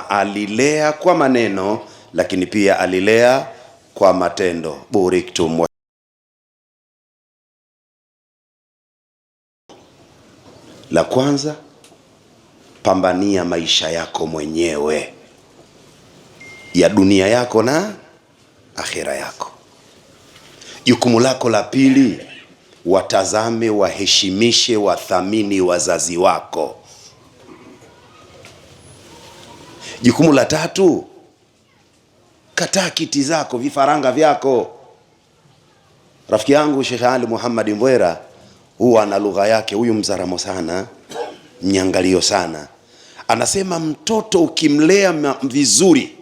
Alilea kwa maneno lakini pia alilea kwa matendo. Buriktum. La kwanza, pambania maisha yako mwenyewe ya dunia yako na akhira yako. Jukumu lako la pili, watazame, waheshimishe, wathamini wazazi wako. Jukumu la tatu, kataa kiti zako, vifaranga vyako. Rafiki yangu Sheikh Ali Muhammad Mbwera huwa na lugha yake, huyu mzaramo sana, mnyangalio sana. Anasema mtoto ukimlea vizuri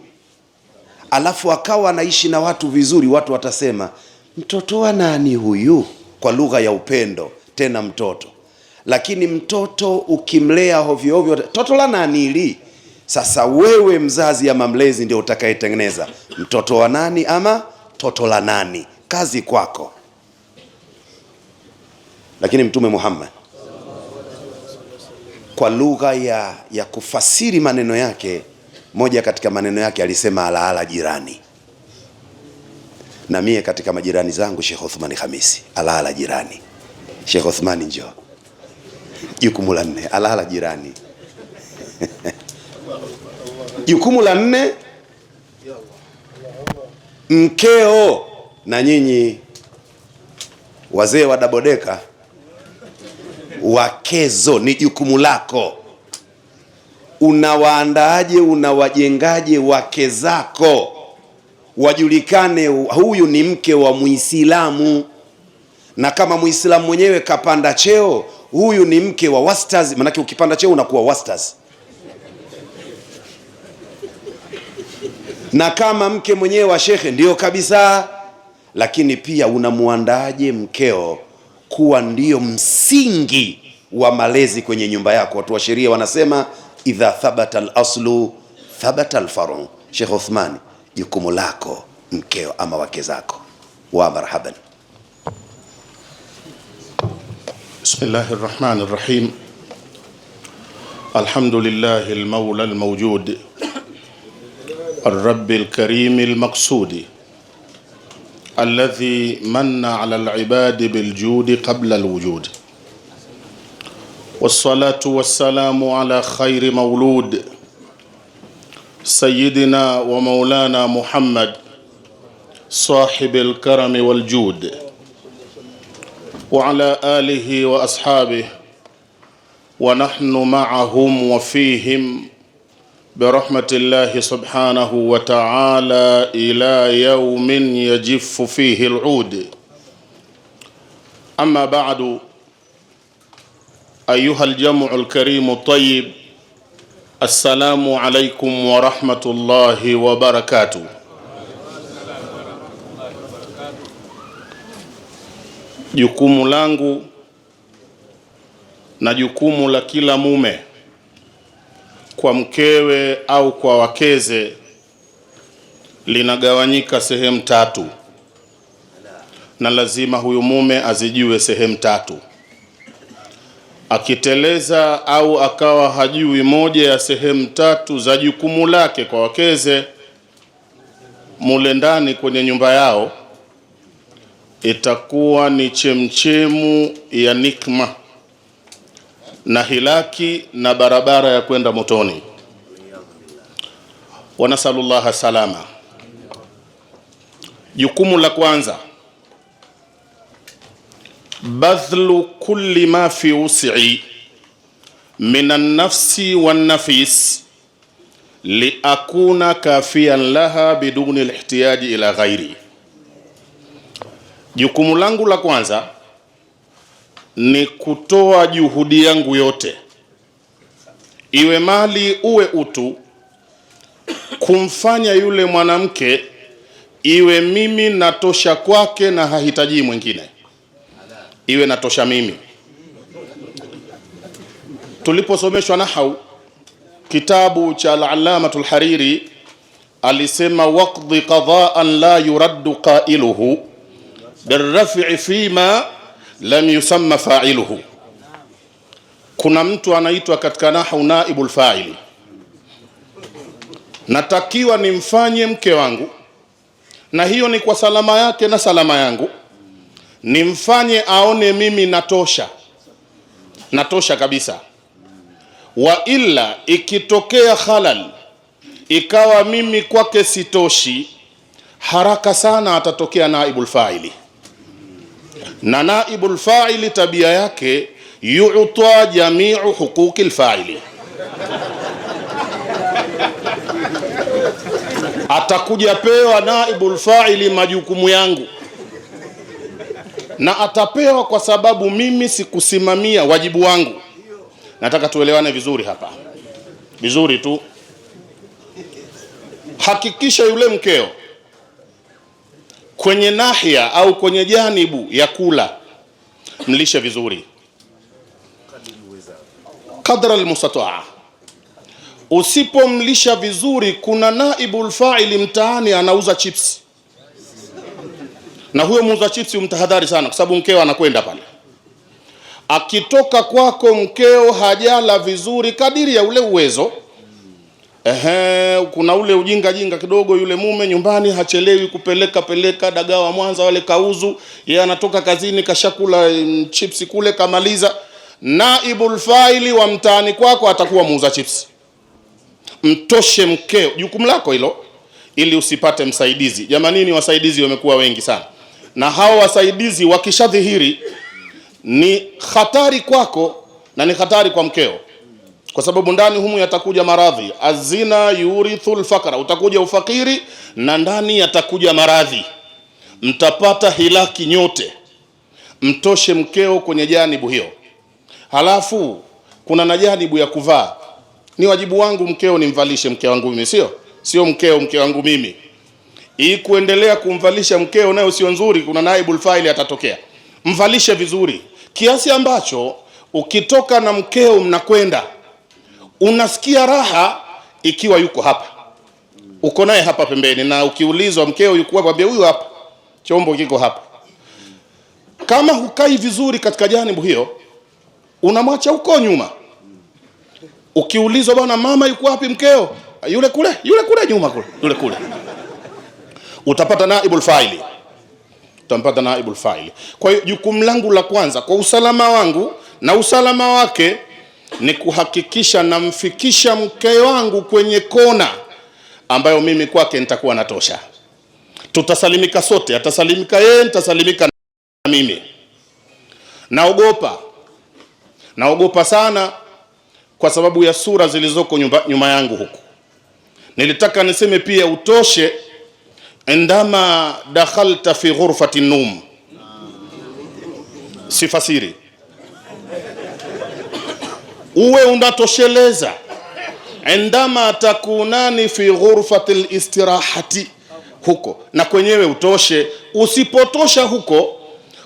alafu akawa anaishi na watu vizuri, watu watasema mtoto wa nani huyu, kwa lugha ya upendo tena mtoto. Lakini mtoto ukimlea hovyo hovyo, toto la nani hili? Sasa wewe mzazi ama mlezi ndio utakayetengeneza mtoto wa nani ama toto la nani. Kazi kwako. Lakini Mtume Muhammad kwa lugha ya kufasiri maneno yake, moja katika maneno yake alisema alaala jirani. Na mie katika majirani zangu Sheikh Uthmani Khamisi, alaala jirani. Sheikh Uthmani njoo. Jukumu la 4, alaala jirani. Jukumu la 4, mkeo. Na nyinyi wazee wa dabodeka, wakezo ni jukumu lako. Unawaandaaje, unawajengaje wake zako wajulikane huyu ni mke wa Muislamu, na kama Muislamu mwenyewe kapanda cheo, huyu ni mke wa wastaz. Maana ukipanda cheo unakuwa wastaz. Na kama mke mwenyewe wa shekhe, ndio kabisa. Lakini pia unamuandaaje mkeo kuwa ndio msingi wa malezi kwenye nyumba yako. Watu wa sheria wanasema idha thabata al-aslu thabata al-faru. Sheikh Uthmani, jukumu lako mkeo ama wake zako. Wa marhaban. Bismillahir Rahmanir Rahim. Alhamdulillahi al-mawla al-mawjud الرب الكريم المقصود الذي من على العباد بالجود قبل الوجود، والصلاة والسلام على خير مولود سيدنا ومولانا محمد صاحب الكرم والجود، وعلى آله وأصحابه ونحن معهم وفيهم برحمة الله سبحانه وتعالى إلى يوم يجف فيه العود. أما بعد، أيها الجمع الكريم الطيب، السلام عليكم ورحمة الله وبركاته. Jukumu langu na jukumu la kila mume kwa mkewe au kwa wakeze linagawanyika sehemu 3, na lazima huyu mume azijue sehemu 3. Akiteleza au akawa hajui moja ya sehemu 3 za jukumu lake kwa wakeze mule ndani kwenye nyumba yao, itakuwa ni chemchemu ya nikma na hilaki na barabara ya kwenda motoni. Wa nasallallahu salama. Jukumu la kwanza, badhlu kulli ma fi wus'i min an-nafsi wan-nafis li akuna kafiyan laha biduni al-ihtiyaji ila ghairi. Jukumu langu la kwanza ni kutoa juhudi yangu yote, iwe mali uwe utu, kumfanya yule mwanamke iwe mimi natosha kwake na hahitaji mwingine, iwe natosha mimi. Tuliposomeshwa nahau, kitabu cha al-Allamatul Hariri alisema waqdi qada'an la yuraddu qailuhu birraf'i fima lam yusamma fa'iluhu. Kuna mtu anaitwa katika nahwu naibul fa'ili. natakiwa nimfanye mke wangu, na hiyo ni kwa salama yake na salama yangu, nimfanye aone mimi natosha kabisa. Wa illa ikitokea halal ikawa mimi kwake sitoshi, haraka sana atatokea naibul fa'ili, na naibul fa'ili tabia yake yu'ta jami'u huquqil fa'ili. Atakuja pewa naibul fa'ili majukumu yangu, na atapewa kwa sababu mimi sikusimamia wajibu wangu. Nataka tuelewane vizuri hapa, vizuri tu. Hakikisha yule mkeo kwenye nahia au kwenye janibu ya kula, mlishe vizuri kadra almustataa. Usipomlisha vizuri, kuna naibul fa'ili mtaani anauza chips, na huyo muuza chips umtahadhari sana, kwa sababu mkeo anakwenda pale. Akitoka kwako mkeo hajala vizuri kadiri ya ule uwezo, kuna ule ujinga kidogo, yule mume nyumbani hachelewi kupeleka dagaa wa Mwanza wale kauzu, yeye anatoka kazini kashakula chips kule kamaliza. Naibul fa'ili wa mtaani kwako atakuwa muuza chips. Mtoshe mkeo, jukumu lako hilo, ili usipate msaidizi. Jamanini, wasaidizi wamekuwa wengi sana, na hao wasaidizi wakishadhihiri ni hatari kwako na ni hatari kwa mkeo, kwa sababu ndani humu yatakuja maradhi. Azina yurithul fakra, utakuja ufakiri na ndani yatakuja maradhi, mtapata hilaki nyote. Mtoshe mkeo kwenye janibu hiyo. Halafu kuna na janibu ya kuvaa. Ni wajibu wangu mkeo nimvalishe mke wangu mimi, sio mke wangu mimi. Hii kuendelea kumvalisha mkeo nayo sio nzuri, kuna naibul fa'ili atatokea. Mvalishe vizuri kiasi ambacho ukitoka na mkeo mnakwenda unasikia raha ikiwa yuko hapa, uko naye hapa pembeni, na ukiulizwa mkeo yuko wapi, huyu hapa, chombo kiko hapa. Kama hukai vizuri katika janibu hiyo, unamwacha huko nyuma. Ukiulizwa, bwana mama yuko wapi mkeo, yule kule nyuma kule, utapata naibul fa'ili. Utampata naibul fa'ili. Kwa hiyo jukumu langu la kwanza kwa usalama wangu na usalama wake ni kuhakikisha namfikisha mke wangu kwenye kona ambayo mimi kwake nitakuwa natosha. Tutasalimika sote, atasalimika yeye, nitasalimika na mimi. Naogopa sana kwa sababu ya sura zilizoko nyuma yangu huku. Nilitaka niseme pia utoshe endama dakhalta fi ghurfati num, sifasiri. Uwe unatosheleza endama takunani fi ghurfati listirahati, huko na kwenyewe utoshe. Usipotosha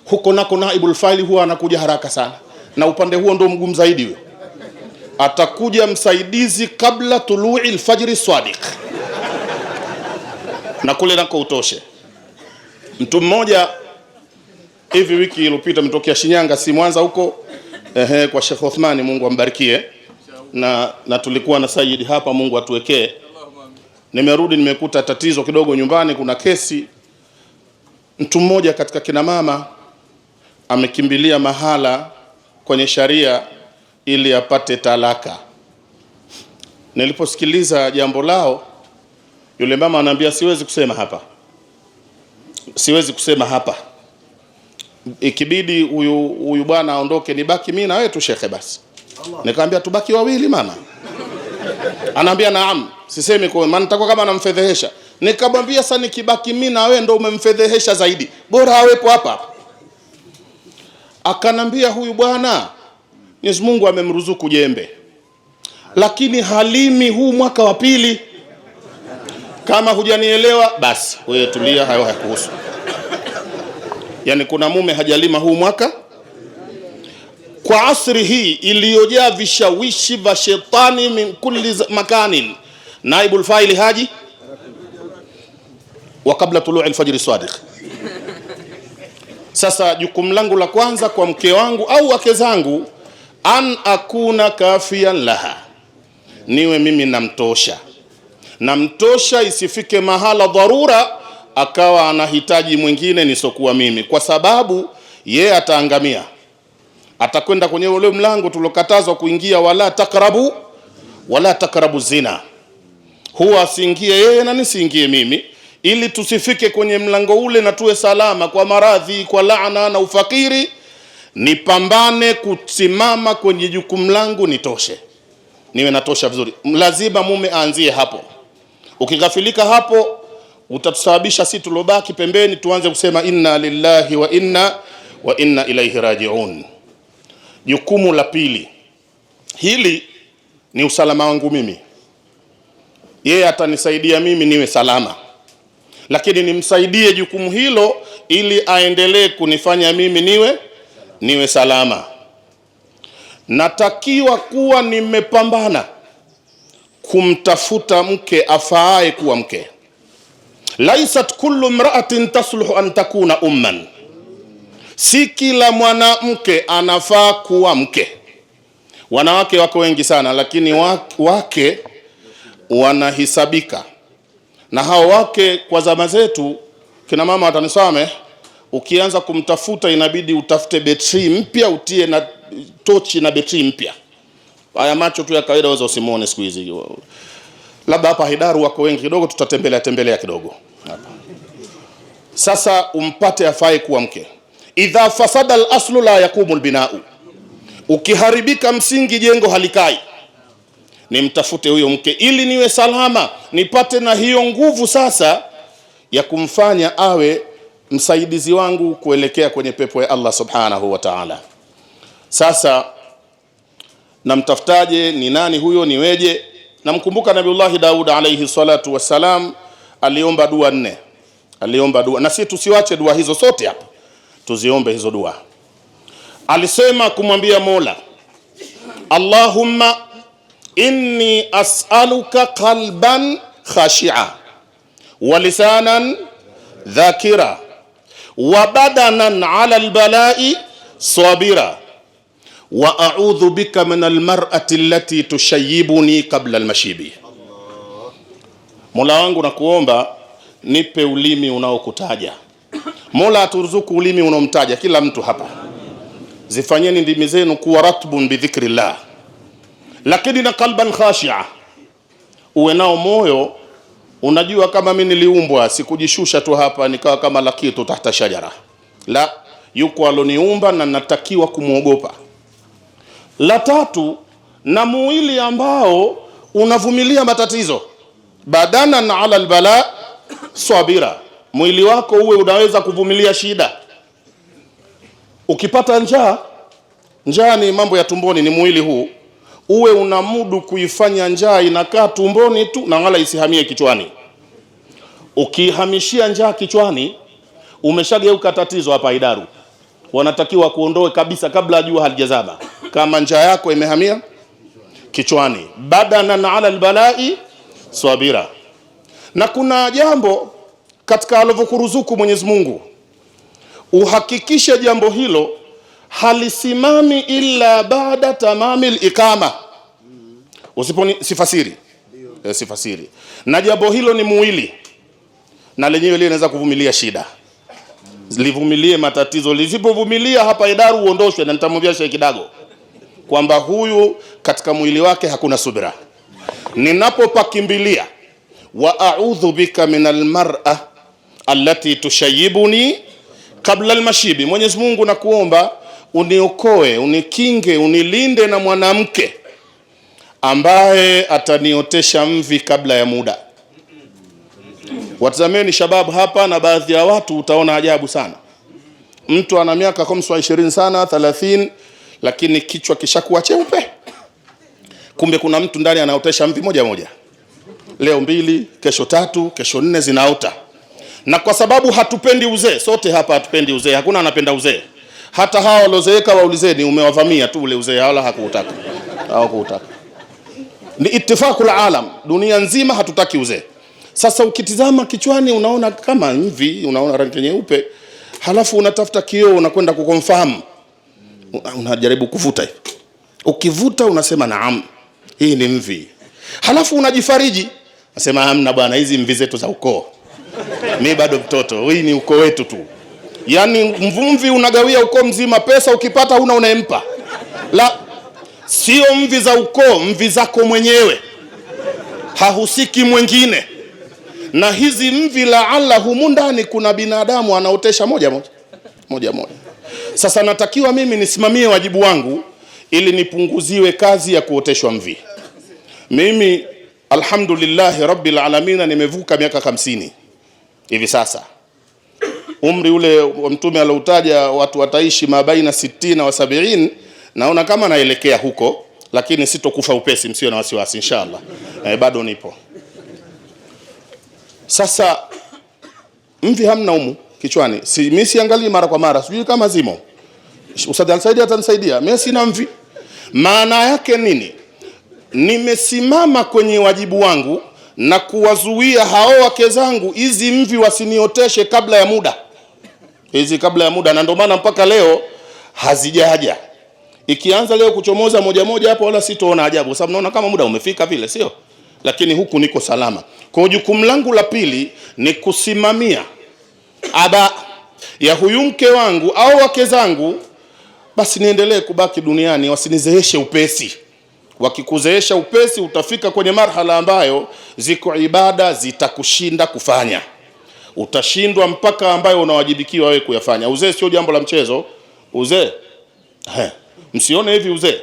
huko nako naibul fa'ili huwa anakuja haraka sana, na upande huo ndo mgumu zaidi. Huyo atakuja msaidizi kabla tului alfajri sadiq, na kule nako utoshe. Mtu mmoja hivi wiki iliyopita mtokea Shinyanga, si Mwanza huko, kwa Sheikh Uthmani, Mungu ambarikie, na tulikuwa na Sayyid hapa, Mungu atuwekee. Nimerudi nimekuta tatizo kidogo nyumbani, kuna kesi. Mtu mmoja katika kina mama amekimbilia mahala kwenye sharia ili apate talaka. Niliposikiliza jambo lao, yule mama ananiambia siwezi kusema hapa, ikibidi huyu bwana aondoke, nibaki mimi na wewe tu shekhe basi. Nikamwambia tubaki wawili mama. Anaambia naam, sisemi kwa maana nitakuwa kama namfedhehesha. Nikamwambia sasa nikibaki mimi na wewe ndio umemfedhehesha zaidi, bora awepo hapa. Akanambia huyu bwana Mwenyezi Mungu amemruzuku jembe, lakini halimi huu mwaka wa pili. Kama hujanielewa basi wewe tulia, hayo hayakuhusu. Yani kuna mume hajalima huu mwaka. Kwa asri hii iliyojaa vishawishi vya shetani min kulli makanin, naibul fa'ili haji wa kabla tului alfajr sadiq. Sasa jukumu langu la kwanza kwa mke wangu au wake zangu, an akuna kafiyan laha, niwe mimi namtosha. na mtosha, isifike mahala dharura akawa anahitaji mwingine nisokuwa mimi, kwa sababu ye ataangamia. Atakwenda kwenye ule mlango tulokatazwa kuingia, wala takrabu zina. Huwa asiingie yeye na nisiingie mimi, ili tusifike kwenye mlango ule na tuwe salama kwa maradhi, kwa laana na ufakiri. Nipambane kusimama kwenye jukumu langu, nitoshe, niwe natosha vizuri. Lazima mume aanzie hapo. Ukighafilika hapo, utatusababisha sisi tulobaki pembeni tuanze kusema inna lillahi wa inna ilaihi rajiun. Jukumu la pili, hili ni usalama wangu mimi. Yeye atanisaidia mimi niwe salama, lakini nimsaidie jukumu hilo ili aendelee kunifanya mimi niwe salama. Natakiwa kuwa nimepambana kumtafuta mke afaaye kuwa mke. Laisat kullu imra'atin tasluhu an takuna umman, si kila mwanamke anafaa kuwa mke. Wanawake wako wengi sana, lakini wake wanahisabika. Na hao wake kwa zama zetu, kina mama watanisame, ukianza kumtafuta inabidi utafute betri mpya, utie na tochi na betri mpya. Haya macho tu ya kawaida waweza usimuone siku hizi. Labda hapa Hidaru wako wengi kidogo, tutatembelea kidogo hapa. Sasa umpate afai kuwa mke. Idha fasada al-aslu la yakumu al-bina'u, ukiharibika msingi jengo halikai. Nimtafute huyo mke ili niwe salama, nipate na hiyo nguvu sasa ya kumfanya awe msaidizi wangu kuelekea kwenye pepo ya Allah subhanahu wa ta'ala. Sasa namtafutaje? Ni nani huyo? Niweje? Namkumbuka Nabiullahi Daud alayhi salatu wassalam aliomba dua 4. Aliomba dua, na sisi tusiwache dua hizo sote hapa, tuziombe hizo dua. Alisema kumwambia Mola, Allahumma inni as'aluka qalban khashi'a wa lisanan dhakira wa badanan 'ala al-bala'i sabira wa a'udhu bika min al-mar'ati allati tushayyibuni qabla al-mashibi. Mola wangu nakuomba nipe ulimi unaokutaja. Mola aturuzuku ulimi unaomtaja kila mtu hapa. Zifanyeni ndimi zenu kuwa ratbun bi dhikrillah, lakini na qalban khashi'a, uwe nao moyo unajua kama mimi niliumbwa, sikujishusha tu hapa nikawa kama lakitu tahta shajara. La, yuko aloniumba na natakiwa kumuogopa. La tatu, na mwili ambao unavumilia matatizo. Badana na ala albala sabira, mwili wako uwe unaweza kuvumilia shida. Ukipata njaa ni mambo ya tumboni, ni mwili huu uwe unamudu kuifanya njaa inakaa tumboni tu na wala isihamie kichwani. Ukihamishia njaa kichwani, umeshageuka tatizo hapa Hidaru. Wanatakiwa kuondoe kabisa kabla jua halijazama, kama njaa yako imehamia kichwani. Badana na ala albala'i sabira. Na kuna jambo katika alivyokuruzuku Mwenyezi Mungu, uhakikishe jambo hilo halisimami illa baada tamamil iqama. Sifasiri. Sifasiri. Na jambo hilo ni mwili, na lenyewe linaweza kuvumilia shida. Livumilie matatizo. Lisipovumilia hapa Hidaru uondoshwe, na nitamwambia Sheikh Kidago kwamba huyu katika mwili wake hakuna subira. Ninapopakimbilia wa a'udhu bika minal mar'a allati tushayyibuni kabla almashibi, Mwenyezi Mungu nakuomba uniokoe, unikinge, unilinde na mwanamke ambaye ataniotesha mvi kabla ya muda. Watazameni shababu hapa, na baadhi ya watu utaona ajabu sana. Mtu ana miaka 20 sana 30, lakini kichwa kishakuwa cheupe. Kumbe kuna mtu ndani anaotesha mvi moja. Leo 2, kesho 3, kesho 4 zinaota. Na kwa sababu hatupendi uzee, sote hapa hatupendi uzee, hakuna anapenda uzee. Hata hao waliozeeka waulizeni, umewavamia tu ule uzee, wala hakuutaka. Hawakuutaka. Ni ittifaqul alam, dunia nzima hatutaki uzee. Sasa ukitizama kichwani unaona kama mvi, unaona rangi nyeupe, halafu unatafuta kioo unakwenda kukonfirm. Unajaribu kuvuta hivi. Ukivuta unasema naam, hii ni mvi. Halafu unajifariji, Nasema hamna bwana, hizi mvi zetu za ukoo. Mimi bado mtoto, hii ni ukoo wetu tu. Yaani mvi unagawia ukoo mzima, pesa ukipata huna unaempa. La, sio mvi za ukoo, mvi zako mwenyewe. Hahusiki mwingine. Na hizi mvi laala humu ndani kuna binadamu anaotesha moja. Sasa natakiwa mimi nisimamie wajibu wangu ili nipunguziwe kazi ya kuoteshwa mvi. Mimi alhamdulillah rabbil alamin nimevuka miaka 50 hivi sasa. Umri ule wa Mtume alioutaja watu wataishi mabaina 60 wa 70, naona kama naelekea huko, lakini sitokufa upesi, msio na wasiwasi inshallah. Bado nipo. Sasa mvi hamna humu kichwani. Mimi siangalii mara kwa mara, sijui kama zimo. Ustadh Al-Saidi atanisaidia. Mimi sina mvi. Maana yake nini? Nimesimama kwenye wajibu wangu na kuwazuia hao wake zangu hizi mvi wasinioteshe kabla ya muda. Hizi kabla ya muda, na ndio maana mpaka leo hazijaja. Ikianza leo kuchomoza moja hapo, wala sitoona ajabu, sababu naona kama muda umefika vile, sio? Lakini huku niko salama. Kwa jukumu langu la pili ni kusimamia ada ya huyu mke wangu au wake zangu, basi niendelee kubaki duniani, wasinizeeshe upesi. Wakikuzeesha upesi utafika kwenye marhala ambayo ziko ibada zitakushinda kufanya. Utashindwa mpaka ambayo unawajibikiwa wewe kuyafanya. Uzee sio jambo la mchezo. Uzee, msione hivi uzee.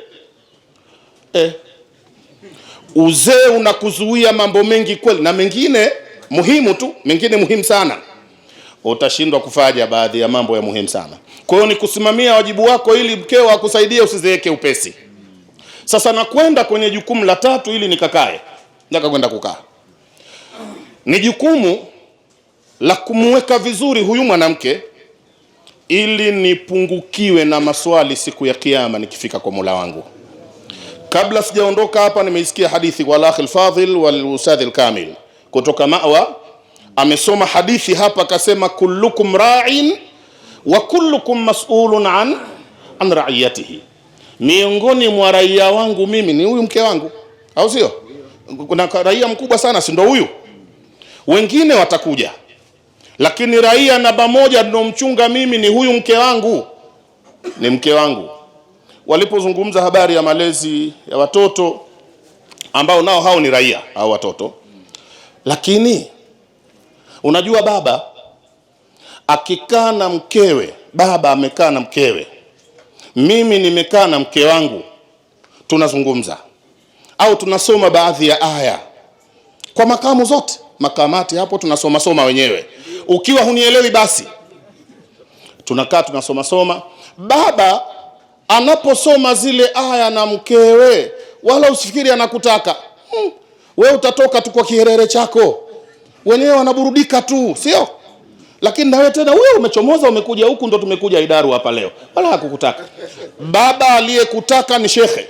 Uzee unakuzuia mambo mengi kweli, na mengine muhimu tu, mengine muhimu sana. Utashindwa kufanya baadhi ya mambo ya muhimu sana. Kwa hiyo ni kusimamia wajibu wako ili mkeo akusaidie usizeeke upesi. Sasa nakwenda kwenye jukumu la tatu ili nikakae. Nataka kwenda kukaa. Ni jukumu la kumweka vizuri huyu mwanamke ili nipungukiwe na maswali siku ya kiyama nikifika kwa Mola wangu. Kabla sijaondoka hapa, nimeisikia hadithi kwa al-akh al-fadhil wal ustadh al-kamil kutoka Mawa. Amesoma hadithi hapa, akasema kullukum ra'in wa kullukum mas'ulun an ra'iyatihi. Miongoni mwa raia wangu mimi ni huyu mke wangu, au sio? Kuna raia mkubwa sana, si ndio huyu? Wengine watakuja, lakini raia namba moja ndio mchunga mimi ni huyu mke wangu, ni mke wangu. Walipozungumza habari ya malezi ya watoto ambao nao hao ni raia au watoto, lakini unajua baba akikaa na mkewe, baba amekaa na mkewe, mimi nimekaa na mke wangu, tunazungumza au tunasoma baadhi ya aya kwa makamu zote, makamati hapo tunasoma wenyewe. Ukiwa hunielewi basi tunakaa tunasoma. Baba anaposoma zile aya na mkewe, wala usifikiri anakutaka. Wewe utatoka tu kwa kiherere chako, wenyewe wanaburudika tu, sio? Lakini na wewe tena wewe umechomoza, umekuja huku, ndo tumekuja Idaru hapa leo, wala hakukutaka. Baba aliyekutaka ni shekhe.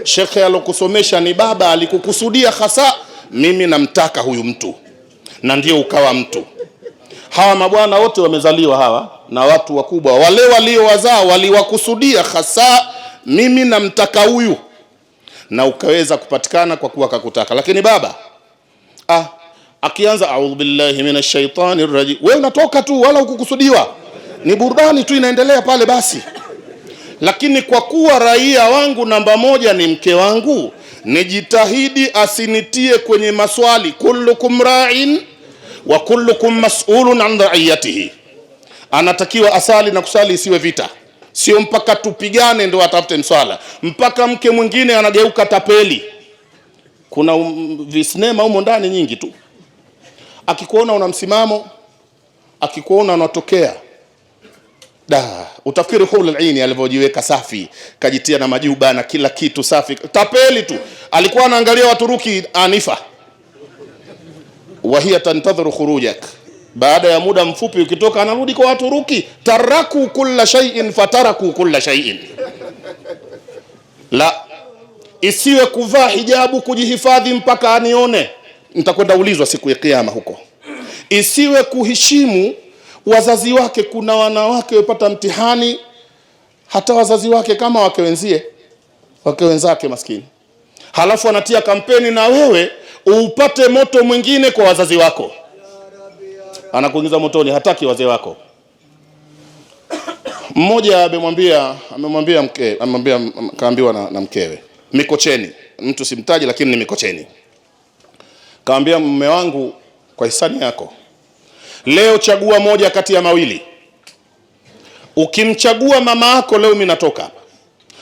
Shekhe alokusomesha ni baba, alikukusudia hasa mimi namtaka huyu mtu, na ndio ukawa mtu. Hawa mabwana wote wamezaliwa hawa na watu wakubwa, wale waliowazaa waliwakusudia hasa mimi namtaka huyu, na ukaweza kupatikana kwa kuwa kakutaka. Lakini baba akianza a'udhu billahi minash shaitani rajim, wewe unatoka tu, wala hukukusudiwa, ni burudani tu inaendelea pale basi. Lakini kwa kuwa raia wangu namba moja ni mke wangu, nijitahidi asinitie kwenye maswali. Kullukum ra'in wa kullukum mas'ulun an ra'iyatihi. Anatakiwa asali na kusali isiwe vita, sio mpaka tupigane ndio atafute mswala, mpaka mke mwingine anageuka tapeli. Kuna visinema humo ndani nyingi tu, akikuona una msimamo, akikuona unatokea utafikiri hul al-aini alivyojiweka safi, kajitia na majuba na kila kitu safi, tapeli tu. Alikuwa anaangalia Waturuki anifa, wahia tantadhiru khurujak. Baada ya muda mfupi ukitoka anarudi kwa Waturuki, taraku kulla shay'in fataraku kulla shay'in. La, isiwe kuvaa hijabu kujihifadhi mpaka anione, nitakwenda ulizwa siku ya kiyama huko. Isiwe kuheshimu wazazi wake. Kuna wanawake wapata mtihani hata wazazi wake kama wake wenzie, wake wenzake maskini, halafu anatia kampeni na wewe upate moto mwingine kwa wazazi wako. Anakuingiza motoni, hataki wazee wako. Mmoja kaambiwa na mkewe Mikocheni, mtu simtaji lakini ni Mikocheni. Kaambia, mume wangu, kwa hisani yako leo chagua moja kati ya mawili. Ukimchagua mama yako leo, mimi natoka hapa,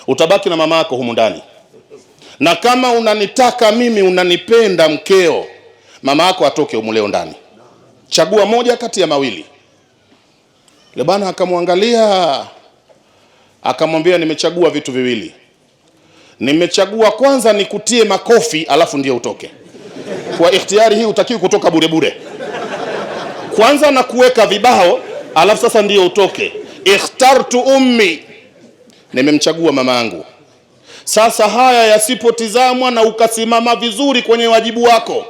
utabaki na mama yako humu ndani, na kama unanitaka mimi, unanipenda mkeo, mama yako atoke humu leo ndani. Chagua moja kati ya mawili. Le bwana akamwangalia, akamwambia, nimechagua vitu viwili. Nimechagua kwanza nikutie makofi alafu ndio utoke. Kwa ikhtiyari hii utakiwi kutoka bure bure. Kwanza na kuweka vibao alafu sasa ndio utoke. Ikhtartu ummi, nimemchagua mama yangu. Sasa haya yasipotizamwa na ukasimama vizuri kwenye wajibu wako,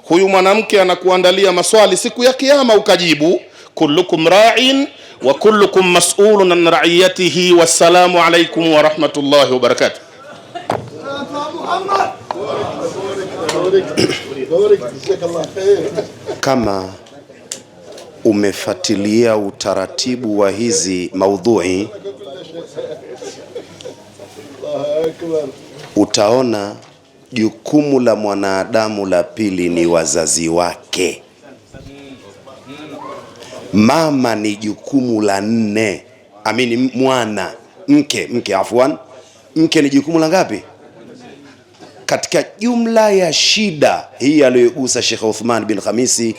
huyu mwanamke anakuandalia maswali siku ya kiyama, ukajibu kullukum ra'in wa kullukum mas'ulun an ra'iyatihi. Wassalamu alaykum wa rahmatullahi wa barakatuh. Kama umefuatilia utaratibu wa hizi maudhui, utaona jukumu la mwanadamu la pili ni wazazi wake. Mama ni jukumu la 4. Amini, mke afwan, mke ni jukumu la ngapi? Katika jumla ya shida hii aliyogusa Sheikh Uthman bin Khamisi,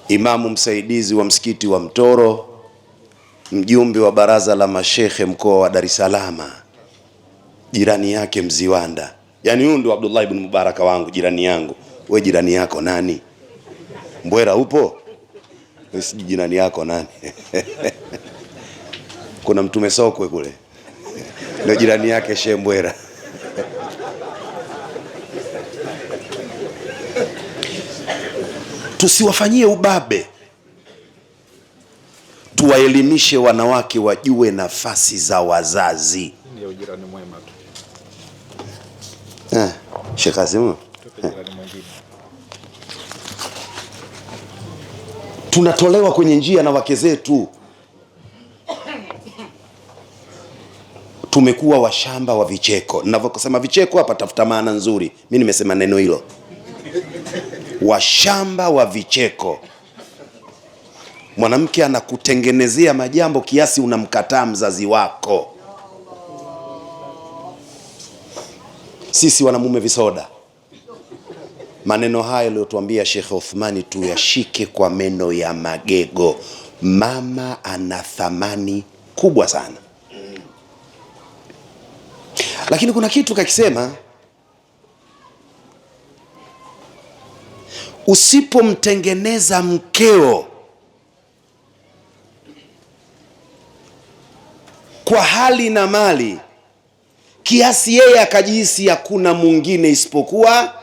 imamu msaidizi wa msikiti wa Mtoro, mjumbe wa baraza la mashekhe mkoa wa Dar es Salaam, jirani yake Mziwanda. Yani huyu ndio Abdullah ibn Mubaraka wangu, jirani yangu. We jirani yako nani? Mbwera upo? Wesi jirani yako nani? Kuna Mtume Sokwe kule, ndio jirani yake Sheikh Mbwera. Tusiwafanyie ubabe, tuwaelimishe wanawake wajue nafasi za wazazi. Ndio jirani mwema tu. Sheikh Kasim, tunatolewa kwenye njia na wake zetu. Tumekuwa washamba wa vicheko. Ninavyosema vicheko hapa, tafuta maana nzuri. Mimi nimesema neno hilo, washamba wa vicheko. Mwanamke anakutengenezea majambo kiasi unamkataa mzazi wako. Sisi wanamume visoda. Maneno haya aliyotuambia Sheikh Uthmani tuyashike kwa meno ya magego. Mama ana thamani kubwa sana. Lakini kuna kitu kakisema, usipomtengeneza mkeo kwa hali na mali kiasi yeye akajihisi hakuna mwingine isipokuwa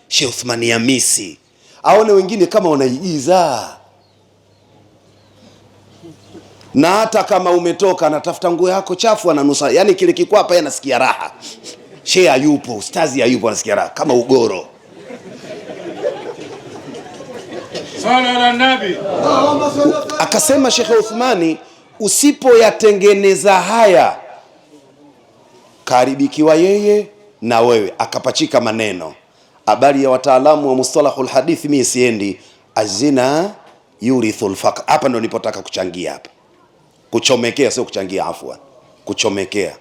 Sheikh Uthmani Hamisi, aone wengine kama wanaigiza, na hata kama umetoka anatafuta nguo yako chafu ananusa, yani kile kikwapa yeye anasikia raha. Sheikh hayupo, ustazi hayupo, anasikia raha kama ugoro. Sala ala nabi. Akasema Sheikh Uthmani, usipoyatengeneza haya karibikiwa yeye na wewe. Akapachika maneno, habari ya wataalamu wa mustalahul hadith, mimi siendi. Azina yurithul faqr. Hapa ndo nilipotaka kuchangia hapa, kuchomekea, sio kuchangia, afwan, kuchomekea.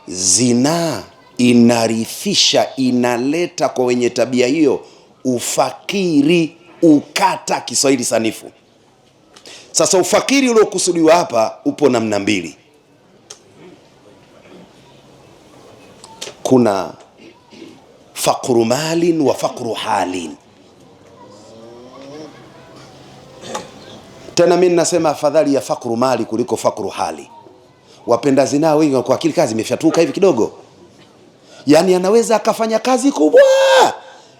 Zina inarithisha, inaleta kwa wenye tabia hiyo ufakiri, ukata, Kiswahili sanifu. Sasa ufakiri uliokusudiwa hapa upo namna mbili. Kuna faqru malin wa faqru halin. Tena mimi nasema afadhali ya faqru mali kuliko faqru hali. Wapenda zinaa wengi kwa akili kazi imefyatuka hivi kidogo. Yani anaweza akafanya kazi kubwa,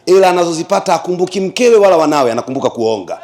ila anazozipata akumbuki mkewe wala wanawe, anakumbuka kuonga.